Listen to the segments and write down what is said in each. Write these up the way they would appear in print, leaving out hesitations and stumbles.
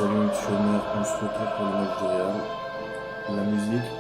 Salut Chômeur, on se retrouve pour le match de Real. La musique.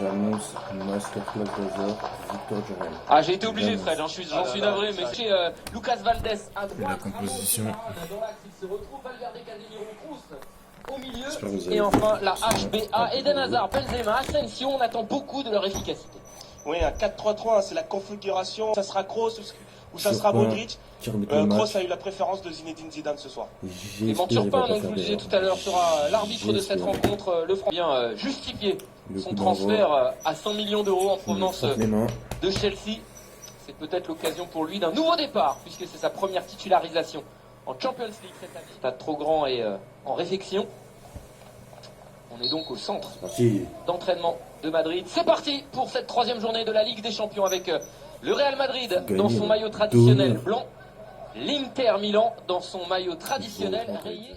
J'annonce masterclass d'Azor, victoire du Real. Ah, j'ai été obligé, Fred, j'en suis navré, mais c'est Lucas Valdés à droite. Et la composition. Dans l'axe, il se retrouve Valverde, Casemiro, Kroos au milieu. Et enfin, la HBA, Eden Hazard, Benzema, Asensio, on attend beaucoup de leur efficacité. Oui, un 4-3-3, c'est la configuration. Ça sera Kroos ou ça sera Modric. Kroos a eu la préférence de Zinedine Zidane ce soir. Clément Turpin, donc je vous le disais tout à l'heure, sera l'arbitre de cette rencontre. Le Franc bien justifié son transfert à 100 millions d'euros en provenance de Chelsea. C'est peut-être l'occasion pour lui d'un nouveau départ, puisque c'est sa première titularisation en Champions League cette année. Stade trop grand et en réfection. On est donc au centre d'entraînement de Madrid. C'est parti pour cette troisième journée de la Ligue des Champions avec le Real Madrid dans son maillot traditionnel blanc. L'Inter Milan dans son maillot traditionnel rayé.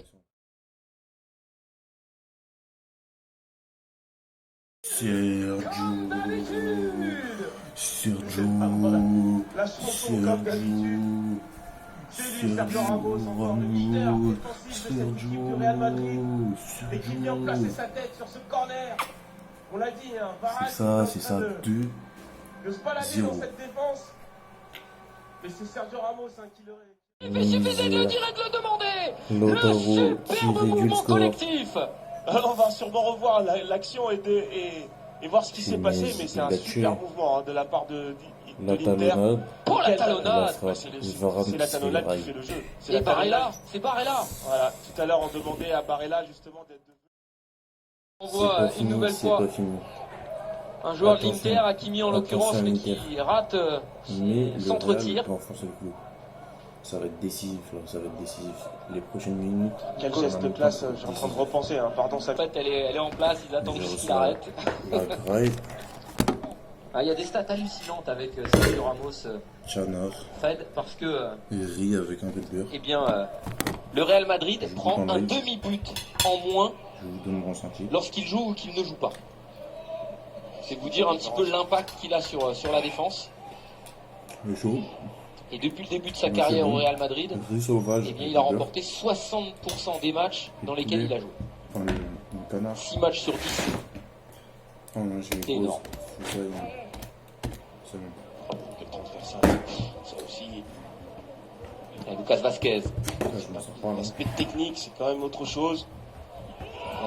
Sergio Ramos, L'équipe vient placer sa tête sur ce corner. On l'a dit, c'est ça, 2-0. Ne se balader dans cette défense. Mais c'est Sergio Ramos qui le Il suffisait de le dire et de le demander. Lautaro Le qui superbe réduit le mouvement score. collectif. Alors, on va sûrement revoir l'action et voir ce qui s'est passé, mais c'est un super mouvement de la part de La l'Inter. talonnade. Pour la talonnade. C'est la talonnade qui fait le jeu. Et Barella, c'est Barella. Voilà, tout à l'heure on demandait à Barella justement d'être... On voit une nouvelle fois un joueur de l'Inter, Hakimi en l'occurrence, mais qui rate son centre-tir. Ça va être décisif, là. Ça va être décisif. Les prochaines minutes. Quel geste de classe, je suis en train de repenser, pardon ça. En fait, elle est en place, ils attendent juste qu'il arrête. Il y a des stats hallucinantes avec Sergio Ramos, Chanor. Fred, parce que Il rit avec un peu de beurre. eh bien, le Real Madrid prend un demi-but en moins Je vous donne mon ressenti. lorsqu'il joue ou qu'il ne joue pas. C'est vous dire un petit peu l'impact qu'il a sur la défense. Le chaud. Et depuis le début de sa carrière au Real Madrid, Sauvage. eh bien, il a remporté 60% des matchs dans lesquels il a joué. Enfin, le canard. 6 matchs sur 10. Oh non, j'ai C'est une pause. énorme. C'est bon. Quel transfert ça aussi. Et Lucas Vazquez. Je m'en sors pas, là. L'aspect technique, c'est quand même autre chose.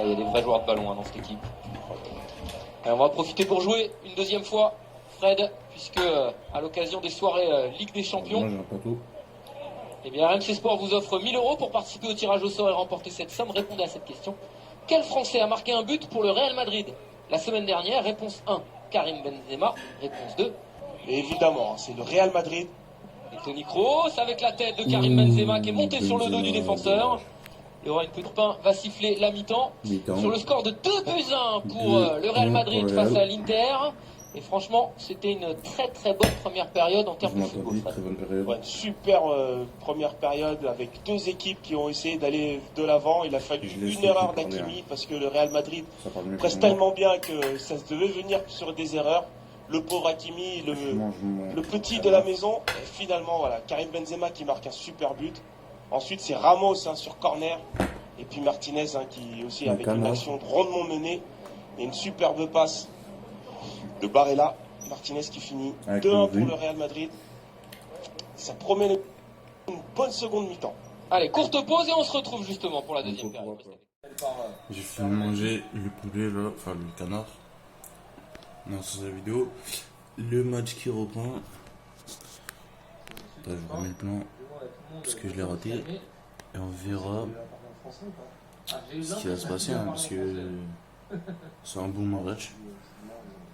Il y a des vrais joueurs de ballon dans cette équipe. On va profiter pour jouer une deuxième fois, Fred, puisque à l'occasion des soirées Ligue des Champions, Moi, j'ai un plateau. eh bien, RMC Sport vous offre 1000 € pour participer au tirage au sort et remporter cette somme. Répondez à cette question. Quel Français a marqué un but pour le Real Madrid la semaine dernière? Réponse 1, Karim Benzema. Réponse 2, Et évidemment, c'est le Real Madrid. et Toni Kroos avec la tête de Karim Benzema qui est monté sur le dos du défenseur. Il y aura une petite pain, va siffler la mi-temps. Sur le score de 2-1 pour le Real Madrid face à l'Inter. Et franchement, c'était une très très bonne première période en termes de football. Très bonne période. Ouais, super première période avec deux équipes qui ont essayé d'aller de l'avant. Il a fallu une erreur d'Hakimi parce que le Real Madrid presse tellement bien que ça devait venir sur des erreurs. Le pauvre Hakimi, le petit de la maison. Et finalement, voilà, Karim Benzema qui marque un super but. Ensuite, c'est Ramos sur corner. Et puis Martinez qui aussi avec une action rondement menée. Et une superbe passe de Barella. Martinez qui finit 2-1 pour le Real Madrid. Ça promet une bonne seconde mi-temps. Allez, courte pause et on se retrouve justement pour la deuxième période. J'ai fait manger le poulet là, enfin le canard. Non, c'est la vidéo. Le match qui reprend. Là, je remets le plan parce que je l'ai raté. Et on verra ce qui va se passer parce que c'est un bon match.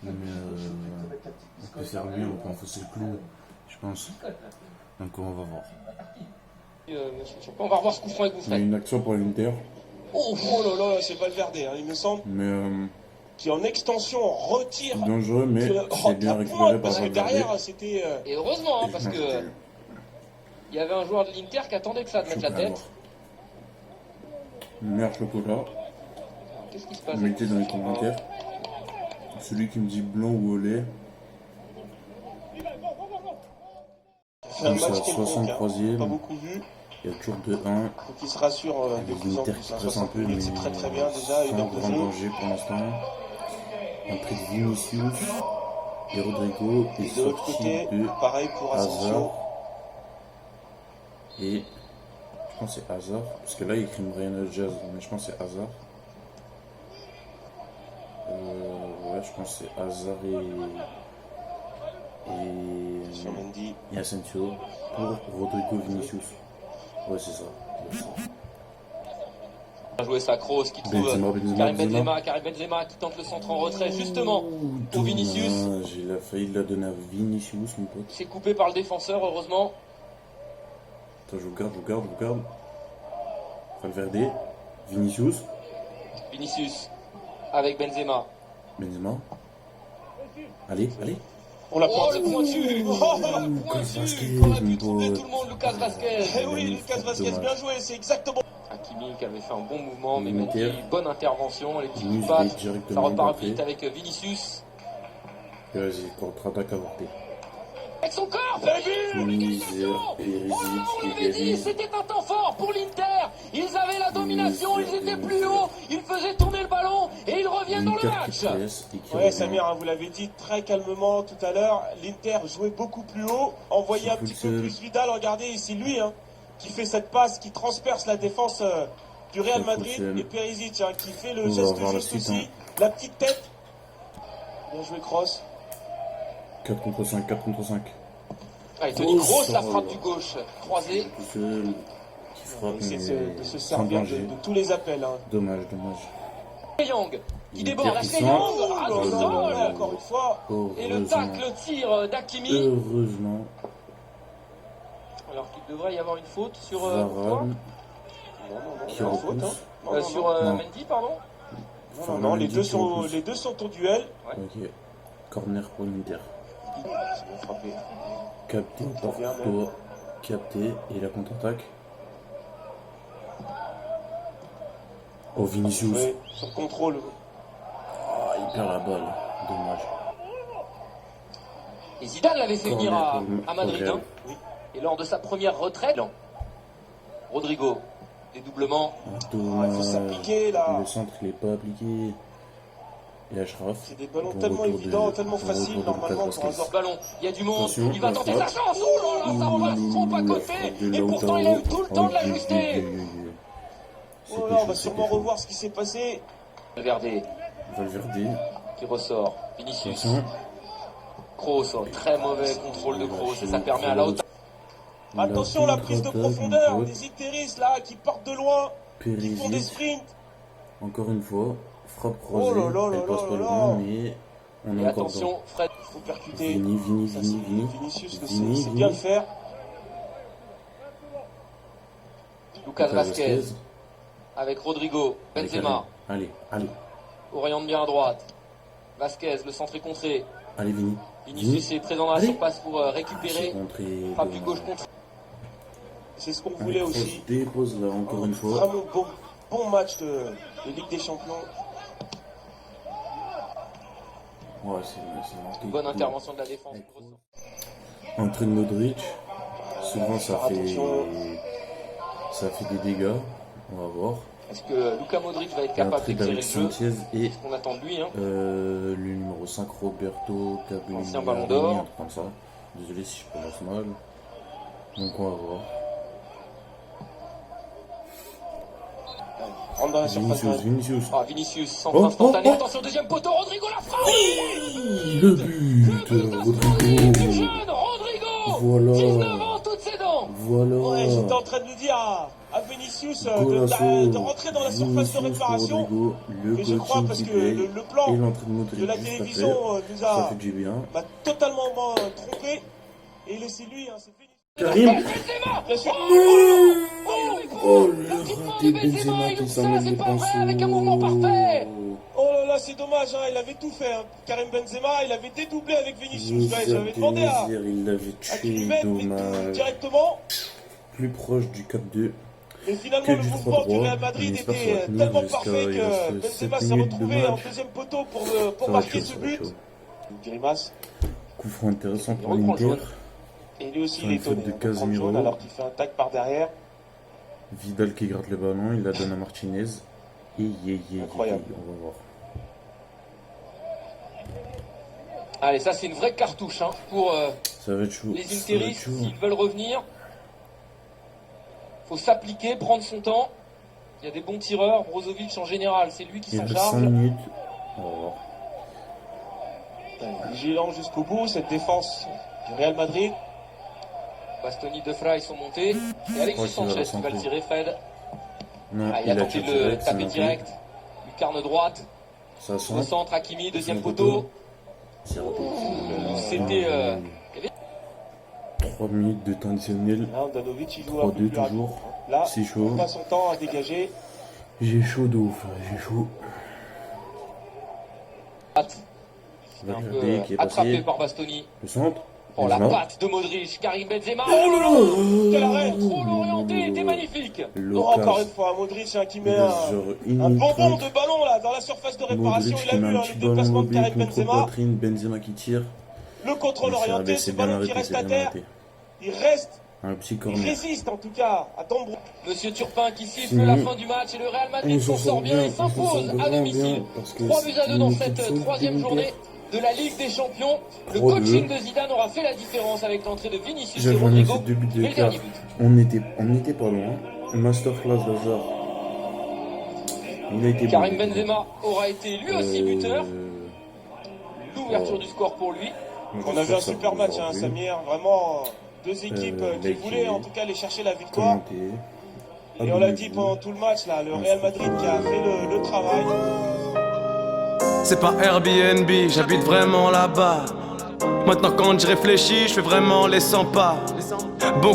Mais on peut faire mieux, on peut enfoncer le clou, je pense. Donc on va voir. On va revoir ce coup franc avec vous, Il y a Fred. une action pour l'Inter. Oh là là, c'est Valverde, il me semble. Mais Qui en extension retire. c'est dangereux, mais c'est bien récupéré par parce que Valverde. derrière, c'était. Et heureusement, parce que Il y avait un joueur de l'Inter qui attendait que ça de mettre la tête. Meilleur chocolat. Qu'est-ce qui se passe? Mettez dans les commentaires. Celui qui me dit blanc ou au lait. C'est un match qui est 63e. pas beaucoup vu. Il y a toujours 2-1. Donc il se rassure de plus en plus. 60 minutes, c'est très très bien déjà. Sans grand danger pour l'instant. Entrée de Vinicius et Rodrigo. Et de l'autre côté, pareil pour Asensio. Et je pense que c'est Hazard. Parce que là il écrit Brian Jazz, mais je pense que c'est Hazard. Ouais, je pense que c'est Hazard et Asensio pour Rodrigo Vinicius. Ouais, c'est ça. Jouer sa crosse qui trouve Karim Benzema qui tente le centre en retrait justement pour Vinicius. J'ai failli la donner à Vinicius, mon pote. C'est coupé par le défenseur, heureusement. Attends, je regarde. Valverde, Vinicius avec Benzema. Allez. On l'a le pointu. Lucas Vasquez, On a pu trouver tout le monde, Lucas Vasquez. Eh oui, Lucas Vasquez, bien joué, c'est exactement. Hakimi qui avait fait un bon mouvement, mais Inter. bonne intervention, les petites passes, ça repart vite avec Vinicius. Vas-y, contre-attaque avorté. Avec son corps, c'était un temps fort pour l'Inter. Ils avaient la domination, ils étaient plus hauts, ils faisaient tourner le ballon et ils reviennent dans le match. Ouais, Samir, vous l'avez dit très calmement tout à l'heure, l'Inter jouait beaucoup plus haut, envoyait un petit peu plus Vidal. Regardez, c'est lui qui fait cette passe, qui transperce la défense du Real Madrid, et Perisic qui fait le geste juste aussi, la petite tête. Bien joué, Kroos. 4 contre 5. Ah, il tenait grosse la frappe du gauche, croisée. Qui frappe, il essaie de se servir de tous les appels. Dommage. Young qui déborde, Ashley Young, encore une fois. Et le tacle tire d'Hakimi. Heureusement. Alors qu'il devrait y avoir une faute sur Varane. Qui repousse. Sur Mendy, pardon. Non, les deux sont au duel. Ok. Corner pour l'Inter. Frappé. Capté par Courtois. Capté. Et la contre-attaque. Oh, Vinicius. Ouais, sur contrôle. Ah, il perd la balle. Dommage. Et Zidane l'avait fait venir à Madrid. Et lors de sa première retraite, Rodrigo, dédoublement. Il faut s'appliquer là. Le centre, il n'est pas appliqué. Et Ashraf. C'est des ballons tellement évidents, tellement faciles normalement pour un ballon. Il y a du monde, il va tenter sa chance. Oh là là, ça va trop à côté. Et pourtant il a eu tout le temps de l'ajuster. Oh là, on va sûrement revoir ce qui s'est passé. Valverde qui ressort. Vinicius. Kroos, très mauvais contrôle de Kroos et ça permet à la hauteur. Attention, la prise de profondeur des Icteris là qui partent de loin, qui font des sprints. Encore une fois, frappe croisée. Elle passe pas loin, mais on est encore attention, Fred. Il faut percuter. Vinicius, c'est bien le faire. Lucas Vasquez avec Rodrigo, Benzema. Allez. Oriente bien à droite. Vasquez, le centre est contré. Allez, Vinicius est présent dans la surface pour récupérer. Frappe du gauche contre. C'est ce qu'on voulait aussi. Dépose là encore une fois. Vraiment bon match de Ligue des Champions. Ouais, c'est bonne intervention de la défense. Entrée de Modric. Souvent ça fait des dégâts. On va voir. Est-ce que Luka Modric va être capable d'éclairer le jeu? Et ce qu'on attend de lui. le numéro 5, Roberto Cabrini, ancien ballon d'or. Comme ça. Désolé si je prononce mal. Donc on va voir. Rentre dans la surface. Vinicius, centre instantané. Attention, deuxième poteau, Rodrigo la frappe. Le but Rodrigo. Jeune Rodrigo. Voilà. 19 ans, toutes ses dents. Voilà. Ouais, j'étais en train de lui dire à Vinicius de rentrer dans la surface de réparation. Rodrigo, et je crois parce que le plan de la télévision nous a totalement trompé. Et laissez lui, c'est fini. Karim. Bien sûr. Oh, le raté Benzema qui s'en met les pinceaux. Avec un mouvement parfait. Oh là là, c'est dommage, il avait tout fait. Karim Benzema, il avait dédoublé avec Vinicius. J'avais demandé à il l'avait tué, qu'il lui mette dommage. directement. plus proche du 4-2 Et finalement, que le du mouvement 3-3. du Real Madrid On espère que ça était va tenir tellement jusqu'à- parfait il que reste Benzema 7 s'est minutes de retrouvé en match. deuxième poteau pour Ça va marquer être ce chaud, ça va être but. chaud. Une grimace. Coup franc intéressant pour Il reprend le l'Inter. jaune. Et lui aussi, Sur il est une faute étonné. de On prend le Casemiro. jaune alors qu'il fait un tac par derrière. Vidal qui gratte le ballon, il la donne à Martinez. Incroyable. On va voir. Allez, ça c'est une vraie cartouche hein, pour Ça va être chaud. les Ça va être Interistes chaud. s'ils veulent revenir. Faut s'appliquer, prendre son temps. Il y a des bons tireurs. Brozovic en général, c'est lui qui Il s'en reste charge. 5 minutes. On va voir. Vigilant jusqu'au bout, cette défense du Real Madrid. Bastoni, De Vrij sont montés. Et Alexis Ouais, Sanchez qui va le tirer, Fred. Non, Ah, il a tenté tiré de le direct, taper c'est direct. Lucarne droite. Ça Au sent. centre, Hakimi, deuxième Deuxième poteau. C'est raté. C'était. 3 minutes de temps additionnel. Là, Handanovic, il joue un peu 3-2 plus rapide. toujours. Là, C'est il chaud. passe son temps à dégager. J'ai chaud de ouf, j'ai chaud. Un Valverde peu qui est attrapé passé. par Bastoni. Le centre. Oh la Benzema. patte de Modric, Karim Benzema. Oh là là. Quel arrêt. Trop l'orienté était magnifique. Encore une fois, Modric hein, qui met un bonbon de ballon là dans la surface de réparation. Modric Il qui a met vu un hein, petit le ballon déplacement de lobé, Karim contrôle Benzema. poitrine, Benzema qui tire. Le contrôle Mais orienté, ce c'est bien ballon qui arrêté, reste c'est à bien terre. arrêté. Il reste, Un petit il corner. résiste en tout cas à Dombro. Monsieur Turpin qui siffle Fini. la fin du match et le Real Madrid s'en sort bien et s'impose à domicile. 3 buts à 2 dans cette troisième journée de la Ligue des Champions. Le 3-2. coaching de Zidane aura fait la différence avec l'entrée de Vinicius et J'avais Rodrigo. annoncé 2 buts Et le d'écart. dernier but. On n'était pas loin. Masterclass d'Hazard. Il a été Karim bon. Benzema aura été lui aussi buteur. L'ouverture du score pour lui. On avait un super match, hein, Samir. Vraiment, deux équipes qui voulaient en tout cas aller chercher la victoire. Et on l'a dit pendant tout le match, là, le Real Madrid qui a fait le travail. C'est pas Airbnb, j'habite vraiment là-bas. Maintenant quand j'y réfléchis, je fais vraiment les 100 pas. Bon